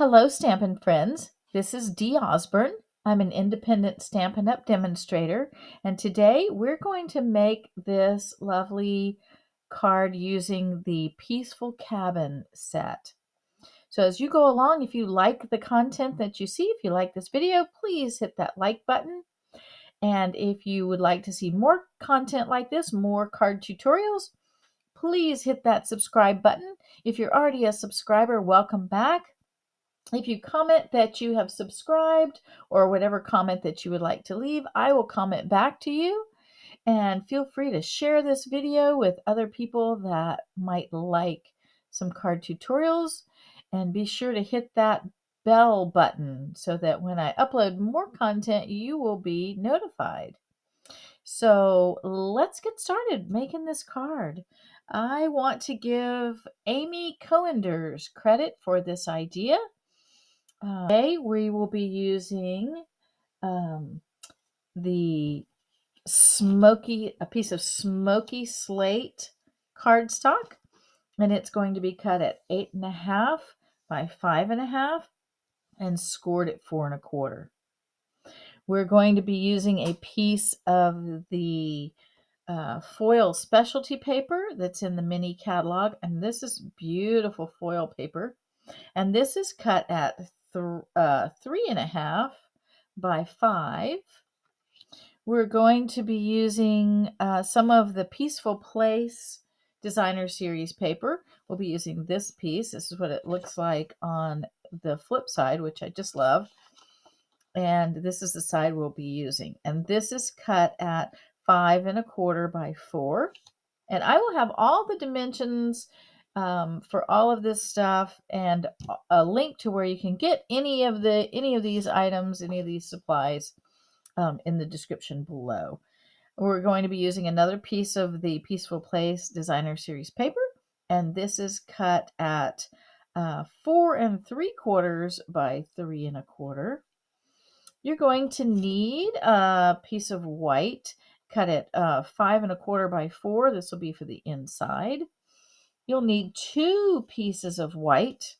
Hello, Stampin' friends. This is Dee Osburn. I'm an independent Stampin' Up demonstrator, and today we're going to make this lovely card using the Peaceful Cabin set. So as you go along, if you like the content that you see, if you like this video, please hit that like button. And if you would like to see more content like this, more card tutorials, please hit that subscribe button. If you're already a subscriber, welcome back. If you comment that you have subscribed or whatever comment that you would like to leave, I will comment back to you. And feel free to share this video with other people that might like some card tutorials. And be sure to hit that bell button so that when I upload more content, you will be notified. So let's get started making this card. I want to give Amy Coenders credit for this idea. Today we will be using the a piece of Smoky Slate cardstock, and it's going to be cut at 8.5 by 5.5 and scored at 4.25. We're going to be using a piece of the foil specialty paper that's in the mini catalog, and this is beautiful foil paper, and this is cut at 3.5 by 5. We're going to be using some of the Peaceful Place Designer Series paper. We'll be using this piece. This is what it looks like on the flip side, which I just love. And this is the side we'll be using. And this is cut at 5.25 by 4. And I will have all the dimensions for all of this stuff and a link to where you can get any of these items, any of these supplies in the description below. We're going to be using another piece of the Peaceful Place Designer Series paper, and this is cut at 4.75 by 3.25. You're going to need a piece of white cut at 5.25 by 4. This will be for the inside. You'll need 2 pieces of white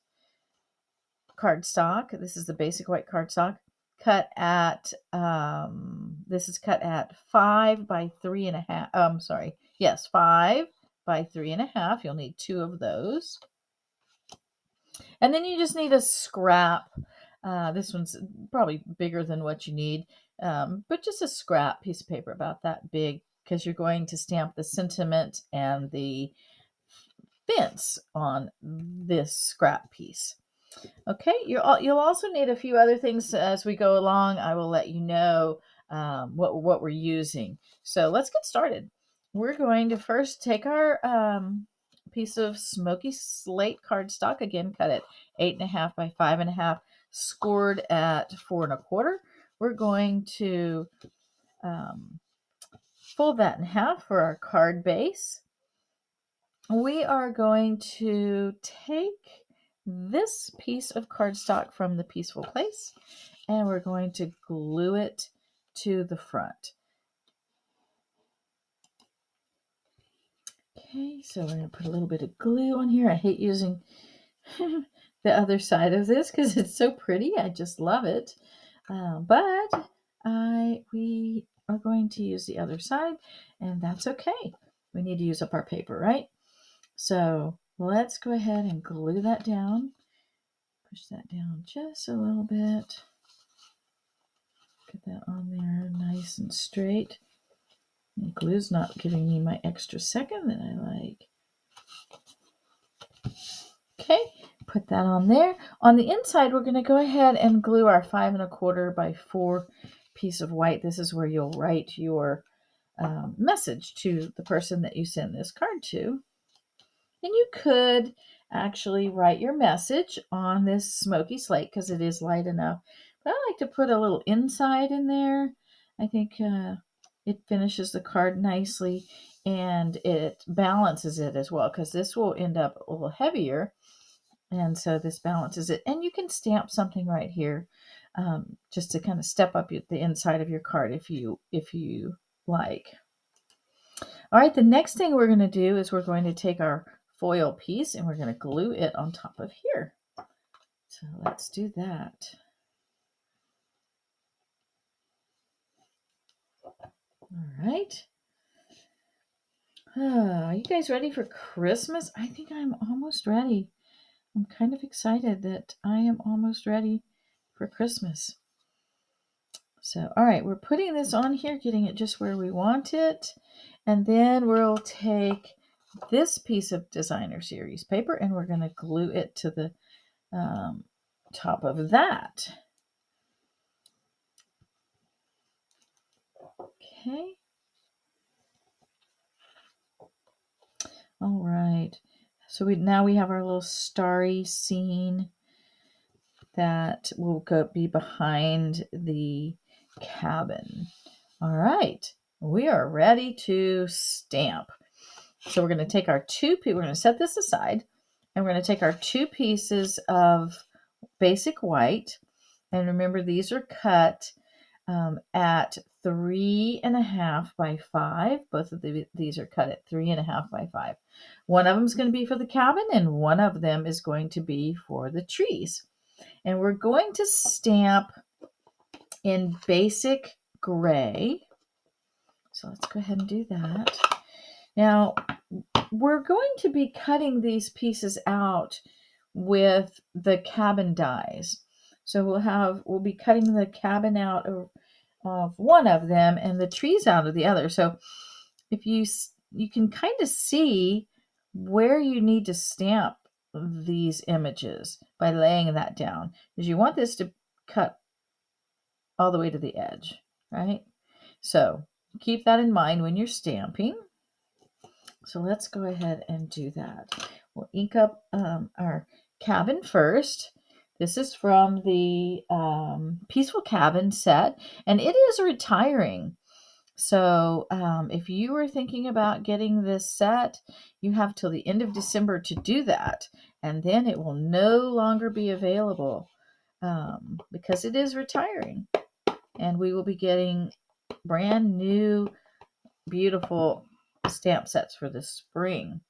cardstock. This is the basic white cardstock. Cut at this is cut at 5 by 3.5. Yes, 5 by 3.5. You'll need 2 of those. And then you just need a scrap. This one's probably bigger than what you need, but just a scrap piece of paper about that big, because you're going to stamp the sentiment and the fence on this scrap piece. Okay, you'll also need a few other things as we go along. I will let you know what we're using. So let's get started. We're going to first take our piece of Smoky Slate cardstock, again cut at 8.5 by 5.5, scored at 4.25. We're going to fold that in half for our card base. We are going to take this piece of cardstock from the Peaceful Place, and we're going to glue it to the front. Okay, so we're going to put a little bit of glue on here. I hate using the other side of this because it's so pretty. I just love it. But we are going to use the other side, and that's okay. We need to use up our paper, right? So let's go ahead and glue that down. Push that down just a little bit. Get that on there nice and straight. And glue's not giving me my extra second that I like. Okay, put that on there. On the inside, we're going to go ahead and glue our 5.25 by 4 piece of white. This is where you'll write your message to the person that you send this card to. And you could actually write your message on this Smoky Slate because it is light enough. But I like to put a little inside in there. I think it finishes the card nicely and it balances it as well, because this will end up a little heavier. And so this balances it. And you can stamp something right here just to kind of step up the inside of your card if you like. All right, the next thing we're going to do is we're going to take our foil piece and we're going to glue it on top of here. So let's do that. All right. Are you guys ready for Christmas? I think I'm almost ready. I'm kind of excited that I am almost ready for Christmas. So, all right, we're putting this on here, getting it just where we want it. And then we'll take this piece of designer series paper and we're going to glue it to the top of that. Okay. All right. So now we have our little starry scene that will be behind the cabin. All right. We are ready to stamp. So we're going to take our we're going to set this aside, and we're going to take our 2 pieces of basic white. And remember, these are cut at 3.5 by 5. Both of these are cut at 3.5 by 5. One of them is going to be for the cabin, and one of them is going to be for the trees. And we're going to stamp in basic gray. So let's go ahead and do that. Now, we're going to be cutting these pieces out with the cabin dies. So we'll be cutting the cabin out of one of them and the trees out of the other. So if you can kind of see where you need to stamp these images by laying that down, because you want this to cut all the way to the edge, right? So keep that in mind when you're stamping. So let's go ahead and do that. We'll ink up our cabin first. This is from the Peaceful Cabin set, and it is retiring. So if you were thinking about getting this set, you have till the end of December to do that, and then it will no longer be available because it is retiring. And we will be getting brand new, beautiful stamp sets for the spring.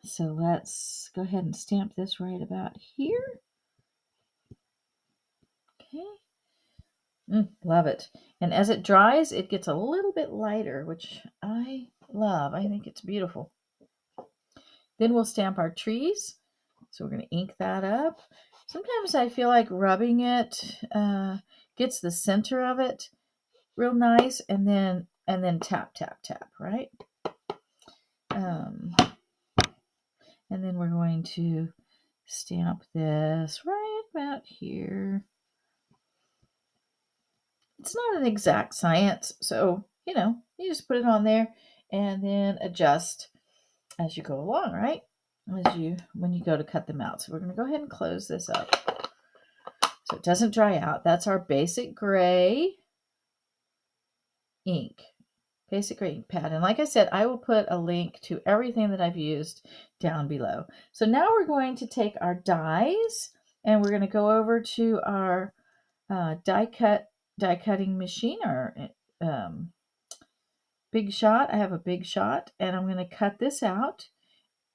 So let's go ahead and stamp this right about here. Okay. Love it. And as it dries, it gets a little bit lighter, which I love. I think it's beautiful. Then we'll stamp our trees. So we're going to ink that up. Sometimes I feel like rubbing it gets the center of it real nice, and then tap, tap, tap, right? And then we're going to stamp this right about here. It's not an exact science, so you just put it on there and then adjust as you go along, right? When you go to cut them out. So we're going to go ahead and close this up so it doesn't dry out. That's our basic gray ink. Basic gray ink pad. And like I said, I will put a link to everything that I've used down below. So now we're going to take our dies and we're going to go over to our die cutting machine, or Big Shot. I have a Big Shot, and I'm going to cut this out,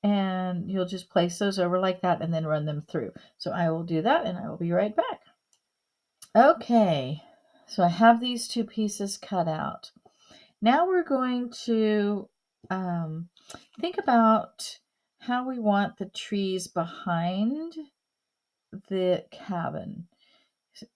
and you'll just place those over like that and then run them through. So I will do that, and I will be right back. Okay, so I have these 2 pieces cut out. Now we're going to think about how we want the trees behind the cabin.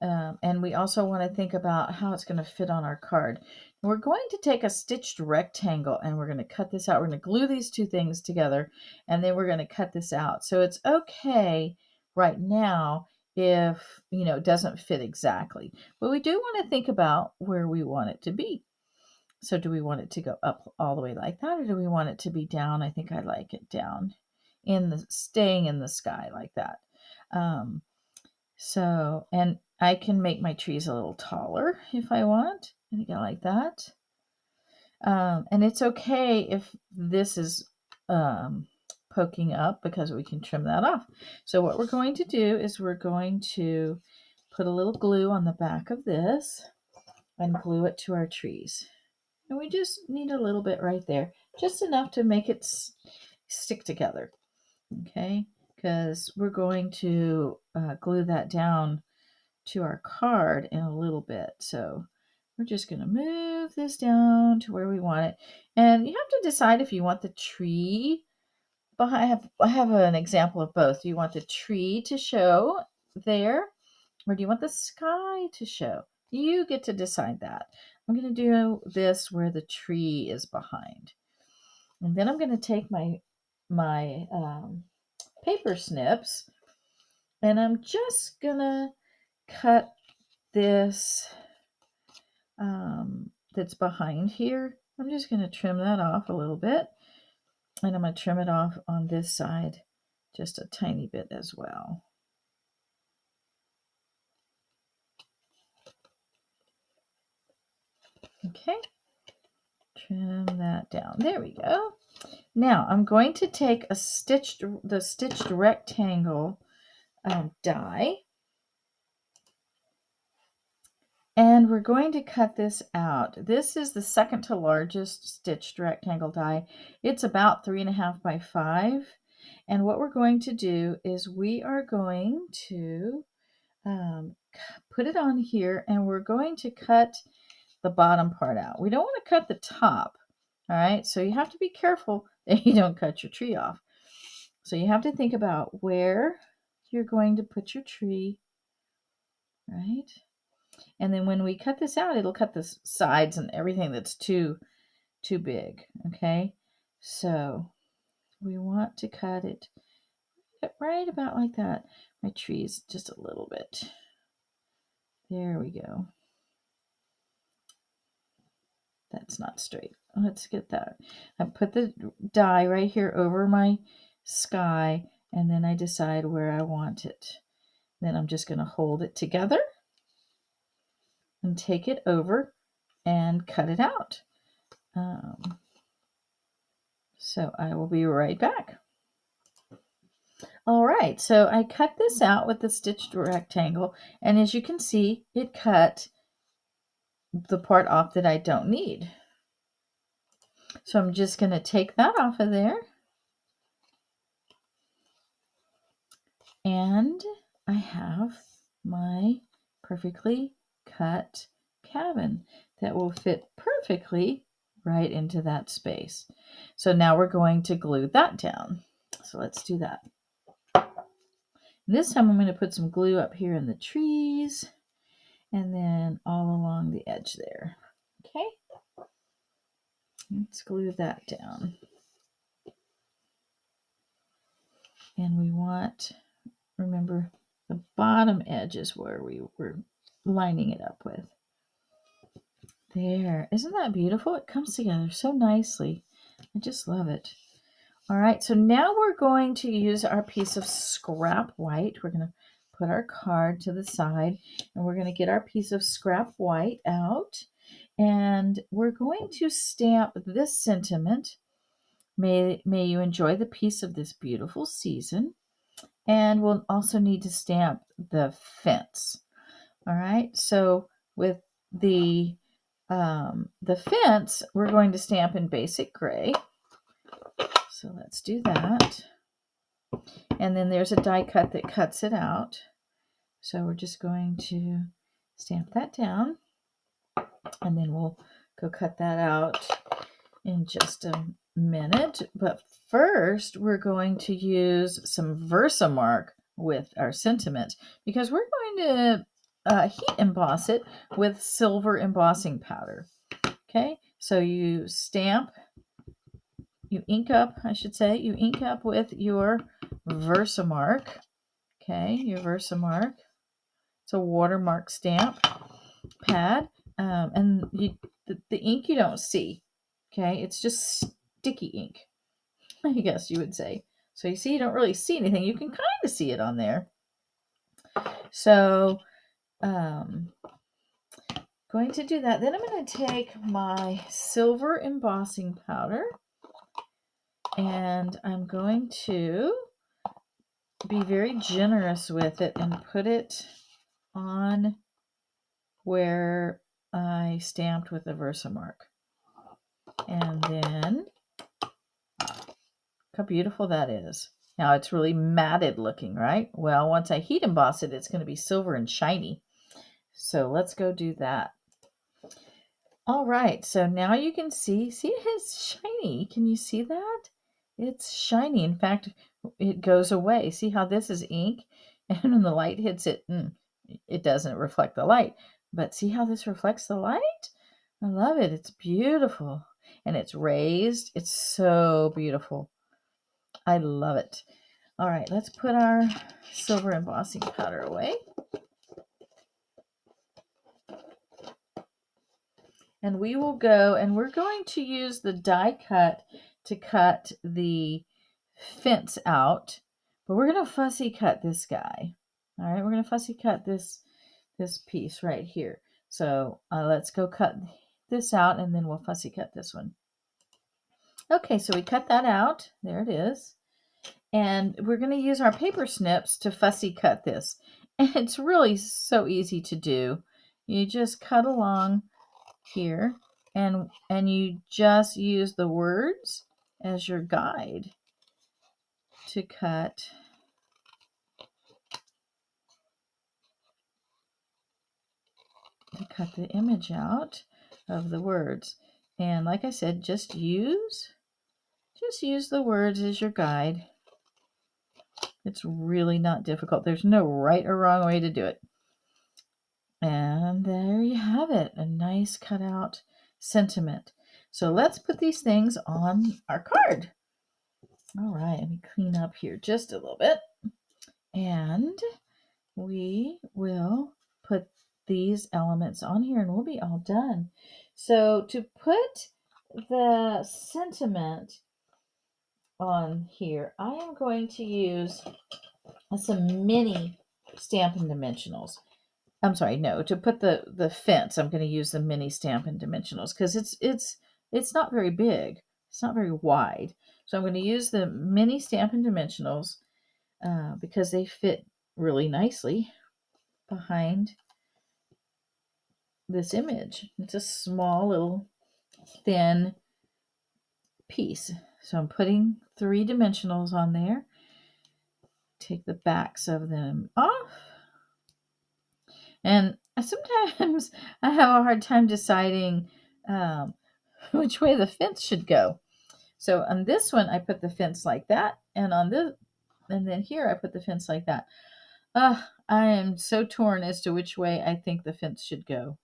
And we also want to think about how it's going to fit on our card. We're going to take a stitched rectangle and we're going to cut this out. We're going to glue these 2 things together, and then we're going to cut this out. So it's okay right now if it doesn't fit exactly, but we do want to think about where we want it to be. So do we want it to go up all the way like that, or do we want it to be down? I think I like it down, staying in the sky like that. And I can make my trees a little taller if I want. I think I like that. And it's okay if this is poking up, because we can trim that off. So what we're going to do is we're going to put a little glue on the back of this and glue it to our trees. And we just need a little bit right there, just enough to make it stick together. Okay, because we're going to glue that down to our card in a little bit. So we're just going to move this down to where we want it. And you have to decide if you want the tree behind. I have an example of both. Do you want the tree to show there, or do you want the sky to show? You get to decide that. I'm going to do this where the tree is behind. And then I'm going to take my paper snips, and I'm just going to cut this that's behind here. I'm just going to trim that off a little bit, and I'm going to trim it off on this side just a tiny bit as well. Okay, trim that down. There we go. Now I'm going to take the stitched rectangle die, and we're going to cut this out. This is the second to largest stitched rectangle die. It's about 3.5 by 5. And what we're going to do is we are going to put it on here, and we're going to cut the bottom part out. We don't want to cut the top. All right, so you have to be careful that you don't cut your tree off. So you have to think about where you're going to put your tree, right? And then when we cut this out, it'll cut the sides and everything that's too big, okay? So we want to cut it right about like that. My tree's just a little bit. There we go. That's not straight. Let's get that. I put the die right here over my sky, and then I decide where I want it. Then I'm just going to hold it together and take it over and cut it out. So I will be right back. All right, so I cut this out with the stitched rectangle, and as you can see, it cut the part off that I don't need. So I'm just going to take that off of there. And I have my perfectly cut cabin that will fit perfectly right into that space. So now we're going to glue that down. So let's do that. This time I'm going to put some glue up here in the trees and then all along the edge there. Okay, let's glue that down. And we want, remember, the bottom edge is where we were lining it up with. There, isn't that beautiful? It comes together so nicely. I just love it. All right, so now we're going to use our piece of scrap white. We're going to put our card to the side, and we're going to get our piece of scrap white out, and we're going to stamp this sentiment. May you enjoy the peace of this beautiful season. And we'll also need to stamp the fence. All right, so with the fence, we're going to stamp in basic gray. So let's do that. And then there's a die cut that cuts it out. So we're just going to stamp that down. And then we'll go cut that out in just a minute. But first, we're going to use some Versamark with our sentiment, because we're going to heat emboss it with silver embossing powder. Okay, so you ink up with your Versamark. Okay, your Versamark. It's a watermark stamp pad, and the ink you don't see. Okay, it's just sticky ink, I guess you would say. So you see, you don't really see anything. You can kind of see it on there. So, going to do that. Then I'm going to take my silver embossing powder, and I'm going to be very generous with it and put it on where I stamped with the Versamark. And then, look how beautiful that is. Now it's really matted looking, right? Well, once I heat emboss it, it's going to be silver and shiny. So let's go do that. All right, so now you can see it's shiny. Can you see that? It's shiny. In fact, it goes away. See how this is ink? And when the light hits it, it doesn't reflect the light. But see how this reflects the light? I love it. It's beautiful. And it's raised. It's so beautiful. I love it. All right, let's put our silver embossing powder away. And we will go, and we're going to use the die cut to cut the fence out, but we're going to fussy cut this guy. All right, we're going to fussy cut this piece right here. So let's go cut this out, and then we'll fussy cut this one. Okay, so we cut that out. There it is. And we're going to use our paper snips to fussy cut this. And it's really so easy to do. You just cut along here, and you just use the words as your guide to cut the image out of the words. And like I said, just use the words as your guide. It's really not difficult. There's no right or wrong way to do it. And there you have it, a nice cutout sentiment. So let's put these things on our card. All right, let me clean up here just a little bit. And we will put these elements on here and we'll be all done. So to put the sentiment on here, I am going to use some mini Stampin' Dimensionals. I'm sorry, no, to put the fence, I'm going to use the mini Stampin' Dimensionals because it's not very big. It's not very wide. So I'm going to use the mini Stampin' Dimensionals because they fit really nicely behind this image. It's a small little thin piece. So I'm putting 3 dimensionals on there. Take the backs of them off. And sometimes I have a hard time deciding which way the fence should go. So on this one, I put the fence like that. And on this, and then here I put the fence like that. I am so torn as to which way I think the fence should go.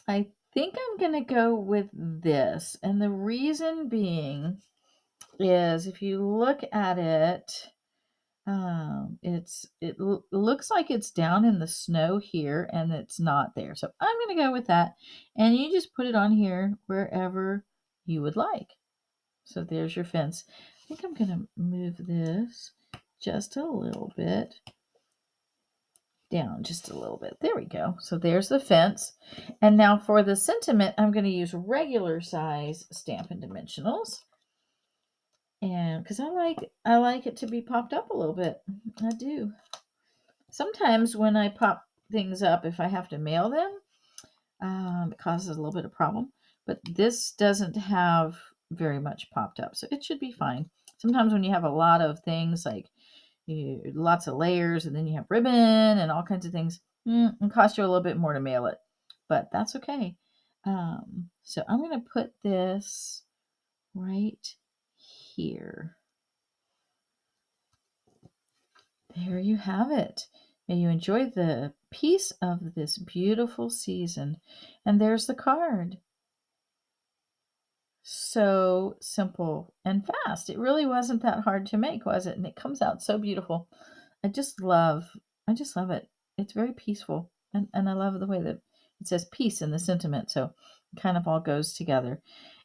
I think I'm going to go with this. And the reason being is if you look at it, it looks like it's down in the snow here and it's not there. So I'm going to go with that. And you just put it on here wherever you would like. So there's your fence. I think I'm going to move this just a little bit down just a little bit. There we go. So there's the fence. And now for the sentiment, I'm going to use regular size Stampin' Dimensionals. And because I like it to be popped up a little bit. I do. Sometimes when I pop things up, if I have to mail them, it causes a little bit of problem. But this doesn't have very much popped up, so it should be fine. Sometimes when you have a lot of things like lots of layers and then you have ribbon and all kinds of things, it costs you a little bit more to mail it, but that's okay. So I'm going to put this right here. There you have it. May you enjoy the piece of this beautiful season. And there's the card. So simple and fast. It really wasn't that hard to make, was it? And it comes out so beautiful. I just love it. It's very peaceful. And I love the way that it says peace in the sentiment. So it kind of all goes together.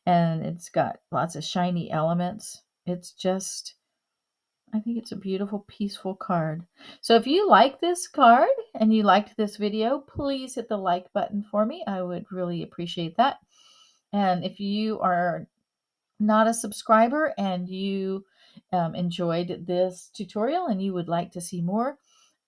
And it's got lots of shiny elements. It's just, I think it's a beautiful, peaceful card. So if you like this card and you liked this video, please hit the like button for me. I would really appreciate that. And if you are not a subscriber and you enjoyed this tutorial and you would like to see more,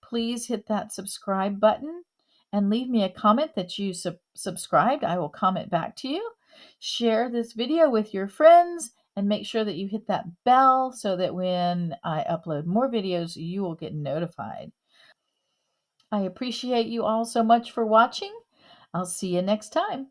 please hit that subscribe button and leave me a comment that you subscribed. I will comment back to you. Share this video with your friends and make sure that you hit that bell so that when I upload more videos, you will get notified. I appreciate you all so much for watching. I'll see you next time.